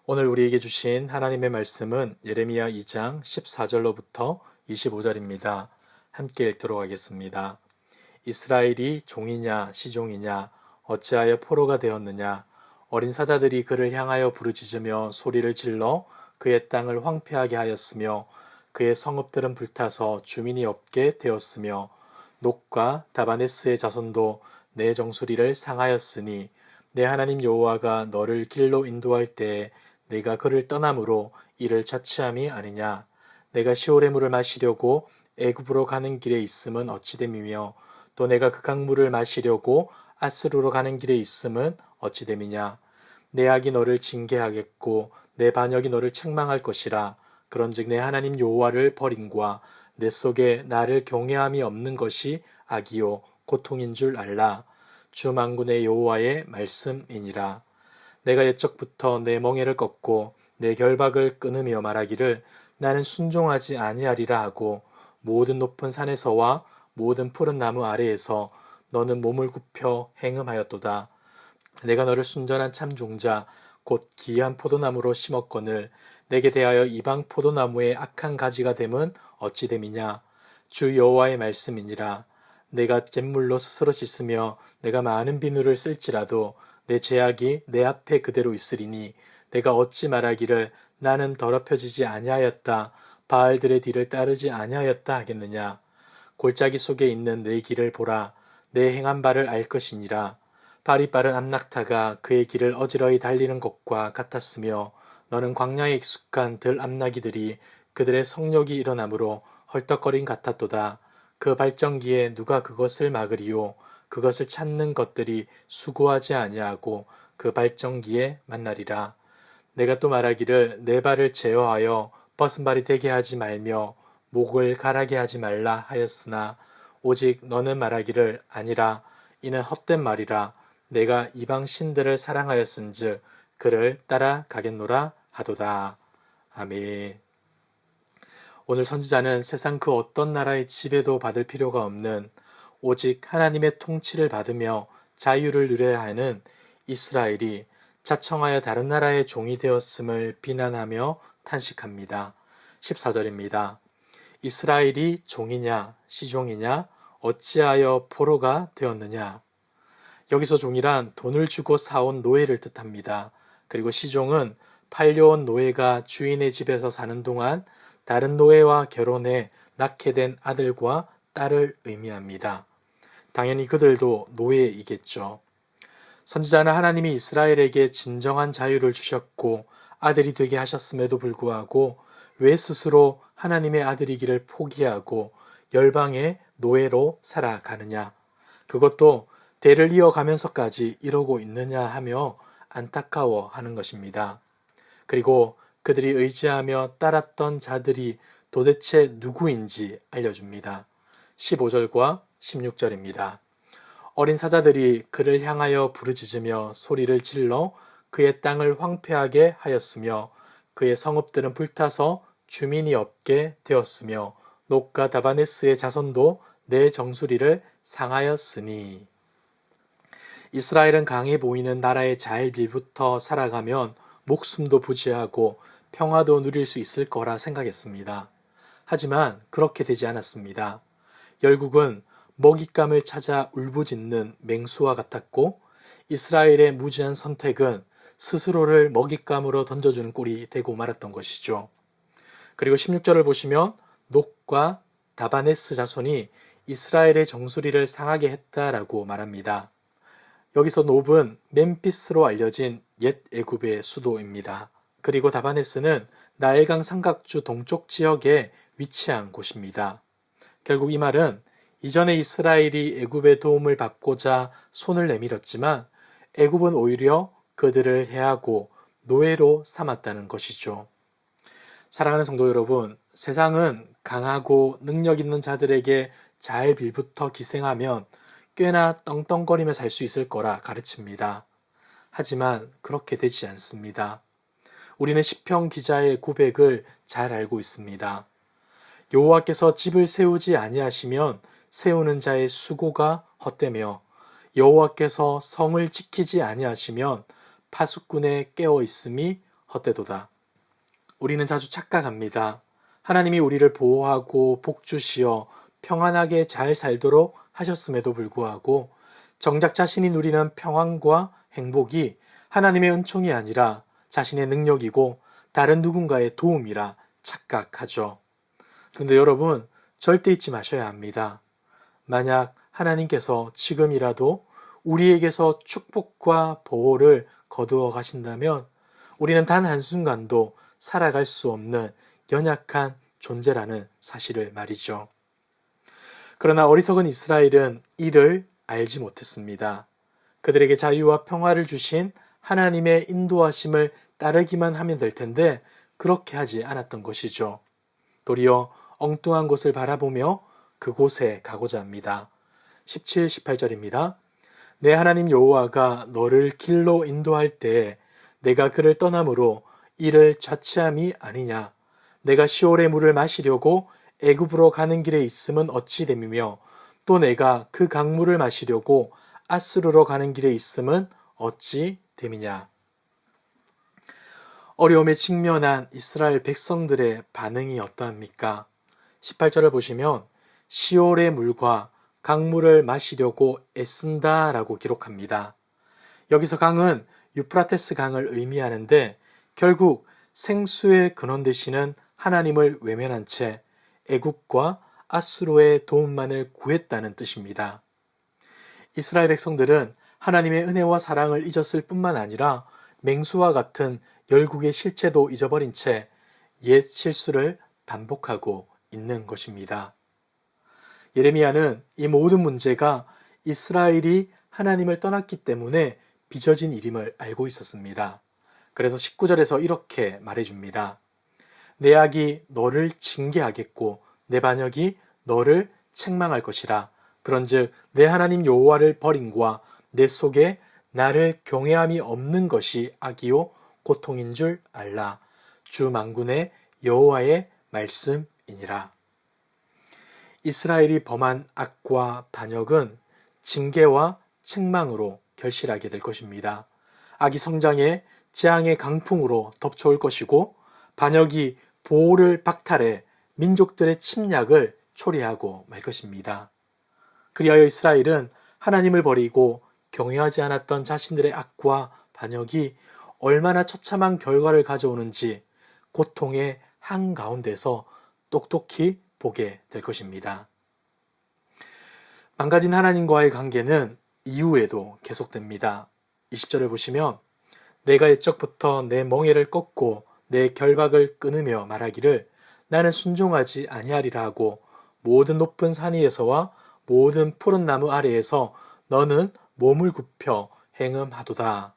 오늘 우리에게 주신 하나님의 말씀은 예레미야 2장 14절로부터 25절입니다. 함께 읽도록 하겠습니다. 이스라엘이 종이냐 시종이냐 어찌하여 포로가 되었느냐. 어린 사자들이 그를 향하여 부르짖으며 소리를 질러 그의 땅을 황폐하게 하였으며 그의 성읍들은 불타서 주민이 없게 되었으며 녹과 다바네스의 자손도 내 정수리를 상하였으니 내 하나님 여호와가 너를 길로 인도할 때에 내가 그를 떠남으로 이를 자취함이 아니냐. 내가 시올의 물을 마시려고 애굽으로 가는 길에 있음은 어찌됨이며 또 내가 그 강물을 마시려고 아스루로 가는 길에 있음은 어찌됨이냐. 내 악이 너를 징계하겠고 내 반역이 너를 책망할 것이라. 그런즉 내 하나님 여호와를 버림과 내 속에 나를 경외함이 없는 것이 악이요 고통인 줄 알라. 주 만군의 여호와의 말씀이니라. 내가 옛적부터 내 멍에를 꺾고 내 결박을 끊으며 말하기를 나는 순종하지 아니하리라 하고 모든 높은 산에서와 모든 푸른 나무 아래에서 너는 몸을 굽혀 행음하였도다. 내가 너를 순전한 참 종자 곧 기이한 포도나무로 심었거늘 내게 대하여 이방 포도나무의 악한 가지가 됨은 어찌 됨이냐. 주 여호와의 말씀이니라. 내가 잿물로 스스로 씻으며 내가 많은 비누를 쓸지라도 내 죄악이 내 앞에 그대로 있으리니 내가 어찌 말하기를 나는 더럽혀지지 아니하였다. 바알들의 뒤를 따르지 아니하였다 하겠느냐. 골짜기 속에 있는 내 길을 보라. 내 행한 바를 알 것이니라. 발이 빠른 암낙타가 그의 길을 어지러이 달리는 것과 같았으며 너는 광야에 익숙한 들 암나기들이 그들의 성욕이 일어나므로 헐떡거림 같았도다. 그 발전기에 누가 그것을 막으리요. 그것을 찾는 것들이 수고하지 아니하고 그 발전기에 만나리라. 내가 또 말하기를 내 발을 제어하여 벗은 발이 되게 하지 말며 목을 가라게 하지 말라 하였으나 오직 너는 말하기를 아니라 이는 헛된 말이라. 내가 이방 신들을 사랑하였은즉 그를 따라가겠노라 하도다. 아멘. 오늘 선지자는 세상 그 어떤 나라의 지배도 받을 필요가 없는 오직 하나님의 통치를 받으며 자유를 누려야 하는 이스라엘이 자청하여 다른 나라의 종이 되었음을 비난하며 탄식합니다. 14절입니다. 이스라엘이 종이냐 시종이냐 어찌하여 포로가 되었느냐. 여기서 종이란 돈을 주고 사온 노예를 뜻합니다. 그리고 시종은 팔려온 노예가 주인의 집에서 사는 동안 다른 노예와 결혼해 낳게 된 아들과 딸을 의미합니다. 당연히 그들도 노예이겠죠. 선지자는 하나님이 이스라엘에게 진정한 자유를 주셨고 아들이 되게 하셨음에도 불구하고 왜 스스로 하나님의 아들이기를 포기하고 열방의 노예로 살아가느냐. 그것도 대를 이어가면서까지 이러고 있느냐 하며 안타까워하는 것입니다. 그리고 그들이 의지하며 따랐던 자들이 도대체 누구인지 알려줍니다. 15절과 16절입니다. 어린 사자들이 그를 향하여 부르짖으며 소리를 질러 그의 땅을 황폐하게 하였으며 그의 성읍들은 불타서 주민이 없게 되었으며 녹과 다바네스의 자손도 내 정수리를 상하였으니. 이스라엘은 강해 보이는 나라의 잘 빌부터 살아가면 목숨도 부지하고 평화도 누릴 수 있을 거라 생각했습니다. 하지만 그렇게 되지 않았습니다. 열국은 먹잇감을 찾아 울부짖는 맹수와 같았고 이스라엘의 무지한 선택은 스스로를 먹잇감으로 던져주는 꼴이 되고 말았던 것이죠. 그리고 16절을 보시면 녹과 다바네스 자손이 이스라엘의 정수리를 상하게 했다라고 말합니다. 여기서 놉은 멤피스로 알려진 옛 애굽의 수도입니다. 그리고 다바네스는 나일강 삼각주 동쪽 지역에 위치한 곳입니다. 결국 이 말은 이전에 이스라엘이 애굽의 도움을 받고자 손을 내밀었지만 애굽은 오히려 그들을 해하고 노예로 삼았다는 것이죠. 사랑하는 성도 여러분, 세상은 강하고 능력 있는 자들에게 잘 빌부터 기생하면 꽤나 떵떵거리며 살 수 있을 거라 가르칩니다. 하지만 그렇게 되지 않습니다. 우리는 시편 기자의 고백을 잘 알고 있습니다. 여호와께서 집을 세우지 아니하시면 세우는 자의 수고가 헛되며 여호와께서 성을 지키지 아니하시면 파수꾼의 깨어 있음이 헛되도다. 우리는 자주 착각합니다. 하나님이 우리를 보호하고 복 주시어 평안하게 잘 살도록 하셨음에도 불구하고 정작 자신이 누리는 평안과 행복이 하나님의 은총이 아니라 자신의 능력이고 다른 누군가의 도움이라 착각하죠. 그런데 여러분, 절대 잊지 마셔야 합니다. 만약 하나님께서 지금이라도 우리에게서 축복과 보호를 거두어 가신다면 우리는 단 한순간도 살아갈 수 없는 연약한 존재라는 사실을 말이죠. 그러나 어리석은 이스라엘은 이를 알지 못했습니다. 그들에게 자유와 평화를 주신 하나님의 인도하심을 따르기만 하면 될 텐데 그렇게 하지 않았던 것이죠. 도리어 엉뚱한 곳을 바라보며 그곳에 가고자 합니다. 17, 18절입니다. 내 하나님 여호와가 너를 길로 인도할 때에 내가 그를 떠남으로 이를 자치함이 아니냐. 내가 시올의 물을 마시려고 애굽으로 가는 길에 있음은 어찌 됨이며 또 내가 그 강물을 마시려고 아스루로 가는 길에 있음은 어찌 됨이냐. 어려움에 직면한 이스라엘 백성들의 반응이 어떠합니까? 18절을 보시면 시올의 물과 강물을 마시려고 애쓴다 라고 기록합니다. 여기서 강은 유프라테스 강을 의미하는데 결국 생수의 근원 되시는 하나님을 외면한 채 애굽과 아수르의 도움만을 구했다는 뜻입니다. 이스라엘 백성들은 하나님의 은혜와 사랑을 잊었을 뿐만 아니라 맹수와 같은 열국의 실체도 잊어버린 채 옛 실수를 반복하고 있는 것입니다. 예레미야는 이 모든 문제가 이스라엘이 하나님을 떠났기 때문에 빚어진 일임을 알고 있었습니다. 그래서 19절에서 이렇게 말해줍니다. 내 악이 너를 징계하겠고 내 반역이 너를 책망할 것이라. 그런즉 내 하나님 여호와를 버림과 내 속에 나를 경외함이 없는 것이 악이요 고통인 줄 알라. 주 만군의 여호와의 말씀이니라. 이스라엘이 범한 악과 반역은 징계와 책망으로 결실하게 될 것입니다. 악이 성장해 재앙의 강풍으로 덮쳐올 것이고 반역이 보호를 박탈해 민족들의 침략을 초래하고 말 것입니다. 그리하여 이스라엘은 하나님을 버리고 경외하지 않았던 자신들의 악과 반역이 얼마나 처참한 결과를 가져오는지 고통의 한가운데서 똑똑히 보게 될 것입니다. 망가진 하나님과의 관계는 이후에도 계속됩니다. 20절을 보시면 내가 옛적부터 내 멍에를 꺾고 내 결박을 끊으며 말하기를 나는 순종하지 아니하리라 하고 모든 높은 산 위에서와 모든 푸른 나무 아래에서 너는 몸을 굽혀 행음하도다.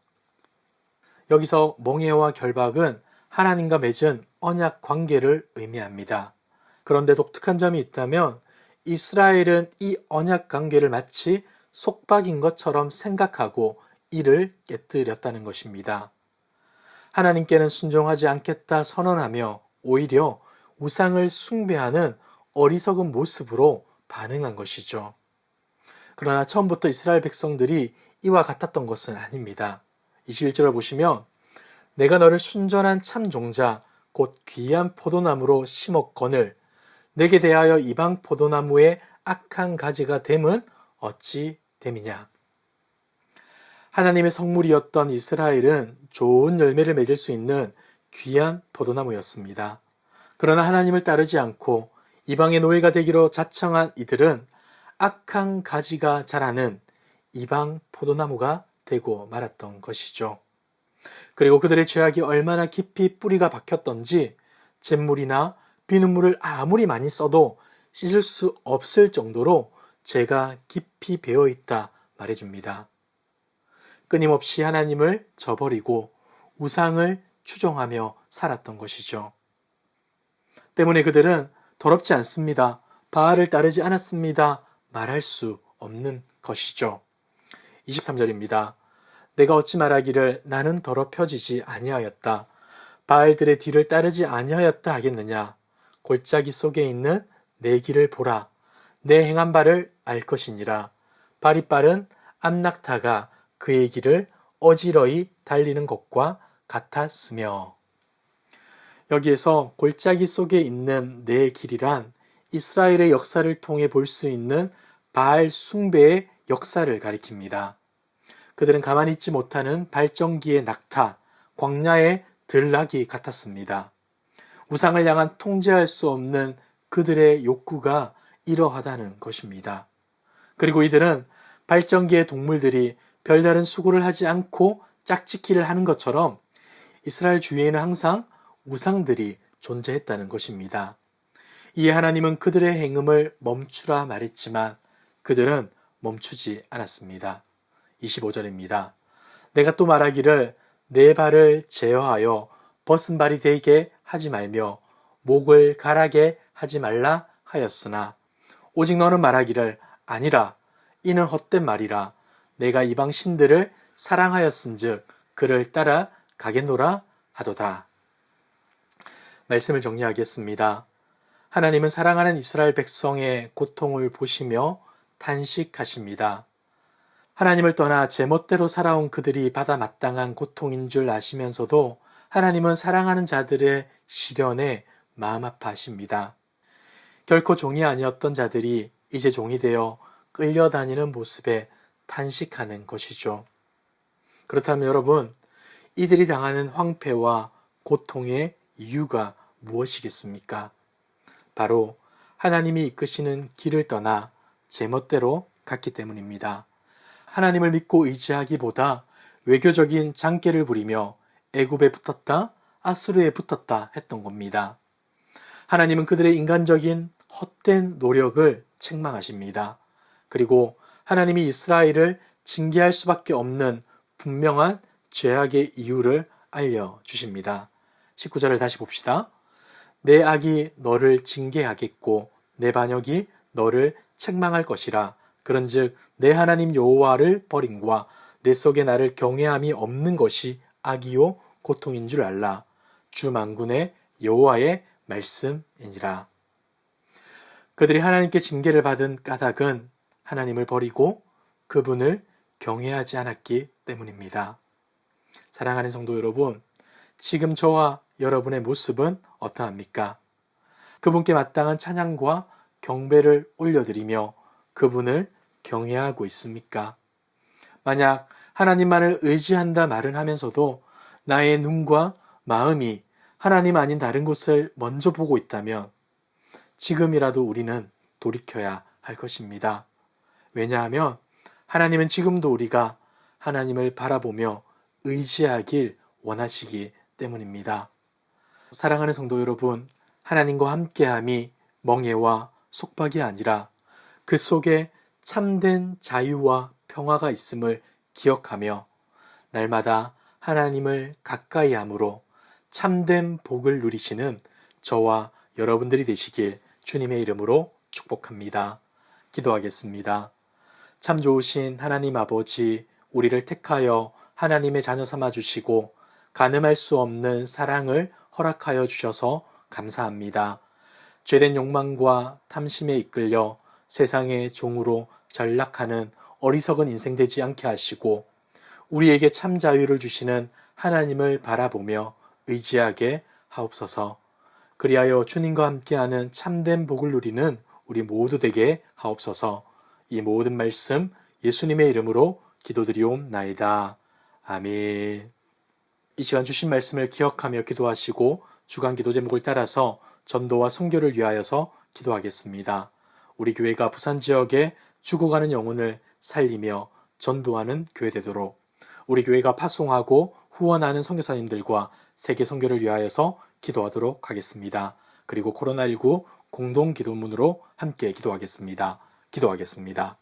여기서 멍에와 결박은 하나님과 맺은 언약 관계를 의미합니다. 그런데 독특한 점이 있다면 이스라엘은 이 언약 관계를 마치 속박인 것처럼 생각하고 이를 깨뜨렸다는 것입니다. 하나님께는 순종하지 않겠다 선언하며 오히려 우상을 숭배하는 어리석은 모습으로 반응한 것이죠. 그러나 처음부터 이스라엘 백성들이 이와 같았던 것은 아닙니다. 21절을 보시면 내가 너를 순전한 참 종자 곧 귀한 포도나무로 심었거늘 내게 대하여 이방 포도나무의 악한 가지가 됨은 어찌 됨이냐. 하나님의 성물이었던 이스라엘은 좋은 열매를 맺을 수 있는 귀한 포도나무였습니다. 그러나 하나님을 따르지 않고 이방의 노예가 되기로 자청한 이들은 악한 가지가 자라는 이방 포도나무가 되고 말았던 것이죠. 그리고 그들의 죄악이 얼마나 깊이 뿌리가 박혔던지 잿물이나 비눗물을 아무리 많이 써도 씻을 수 없을 정도로 죄가 깊이 배어있다 말해줍니다. 끊임없이 하나님을 저버리고 우상을 추종하며 살았던 것이죠. 때문에 그들은 더럽지 않습니다. 바알을 따르지 않았습니다. 말할 수 없는 것이죠. 23절입니다. 내가 어찌 말하기를 나는 더럽혀지지 아니하였다. 바알들의 뒤를 따르지 아니하였다 하겠느냐. 골짜기 속에 있는 내 길을 보라. 내 행한 바를 알 것이니라. 발이 빠른 암낙타가 그의 길을 어지러이 달리는 것과 같았으며. 여기에서 골짜기 속에 있는 내 길이란 이스라엘의 역사를 통해 볼 수 있는 바알 숭배의 역사를 가리킵니다. 그들은 가만히 있지 못하는 발전기의 낙타, 광야의 들락이 같았습니다. 우상을 향한 통제할 수 없는 그들의 욕구가 이러하다는 것입니다. 그리고 이들은 발전기의 동물들이 별다른 수고를 하지 않고 짝짓기를 하는 것처럼 이스라엘 주위에는 항상 우상들이 존재했다는 것입니다. 이에 하나님은 그들의 행음을 멈추라 말했지만 그들은 멈추지 않았습니다. 25절입니다. 내가 또 말하기를 내 발을 제어하여 벗은 발이 되게 하지 말며 목을 가라게 하지 말라 하였으나 오직 너는 말하기를 아니라 이는 헛된 말이라 내가 이방 신들을 사랑하였은즉 그를 따라 가겠노라 하도다. 말씀을 정리하겠습니다. 하나님은 사랑하는 이스라엘 백성의 고통을 보시며 탄식하십니다. 하나님을 떠나 제멋대로 살아온 그들이 받아 마땅한 고통인 줄 아시면서도 하나님은 사랑하는 자들의 시련에 마음 아파하십니다. 결코 종이 아니었던 자들이 이제 종이 되어 끌려다니는 모습에 탄식하는 것이죠. 그렇다면 여러분, 이들이 당하는 황폐와 고통의 이유가 무엇이겠습니까? 바로 하나님이 이끄시는 길을 떠나 제멋대로 갔기 때문입니다. 하나님을 믿고 의지하기보다 외교적인 장깨를 부리며 애굽에 붙었다, 아수르에 붙었다 했던 겁니다. 하나님은 그들의 인간적인 헛된 노력을 책망하십니다. 그리고 하나님이 이스라엘을 징계할 수밖에 없는 분명한 죄악의 이유를 알려주십니다. 19절을 다시 봅시다. 내 악이 너를 징계하겠고 내 반역이 너를 책망할 것이라. 그런즉 내 하나님 여호와를 버림과 내 속에 나를 경외함이 없는 것이 악이요 고통인 줄 알라. 주 만군의 여호와의 말씀이니라. 그들이 하나님께 징계를 받은 까닭은 하나님을 버리고 그분을 경외하지 않았기 때문입니다. 사랑하는 성도 여러분, 지금 저와 여러분의 모습은 어떠합니까? 그분께 마땅한 찬양과 경배를 올려드리며 그분을 경외하고 있습니까? 만약 하나님만을 의지한다 말은 하면서도 나의 눈과 마음이 하나님 아닌 다른 곳을 먼저 보고 있다면 지금이라도 우리는 돌이켜야 할 것입니다. 왜냐하면 하나님은 지금도 우리가 하나님을 바라보며 의지하길 원하시기 때문입니다. 사랑하는 성도 여러분, 하나님과 함께함이 멍해와 속박이 아니라 그 속에 참된 자유와 평화가 있음을 기억하며 날마다 하나님을 가까이 함으로 참된 복을 누리시는 저와 여러분들이 되시길 주님의 이름으로 축복합니다. 기도하겠습니다. 참 좋으신 하나님 아버지, 우리를 택하여 하나님의 자녀 삼아 주시고 가늠할 수 없는 사랑을 허락하여 주셔서 감사합니다. 죄된 욕망과 탐심에 이끌려 세상의 종으로 전락하는 어리석은 인생 되지 않게 하시고 우리에게 참 자유를 주시는 하나님을 바라보며 의지하게 하옵소서. 그리하여 주님과 함께하는 참된 복을 누리는 우리 모두 되게 하옵소서. 이 모든 말씀 예수님의 이름으로 기도드리옵나이다. 아멘. 이 시간 주신 말씀을 기억하며 기도하시고 주간 기도 제목을 따라서 전도와 선교를 위하여서 기도하겠습니다. 우리 교회가 부산 지역에 죽어가는 영혼을 살리며 전도하는 교회 되도록 우리 교회가 파송하고 후원하는 선교사님들과 세계 선교를 위하여서 기도하도록 하겠습니다. 그리고 코로나19 공동 기도문으로 함께 기도하겠습니다. 기도하겠습니다.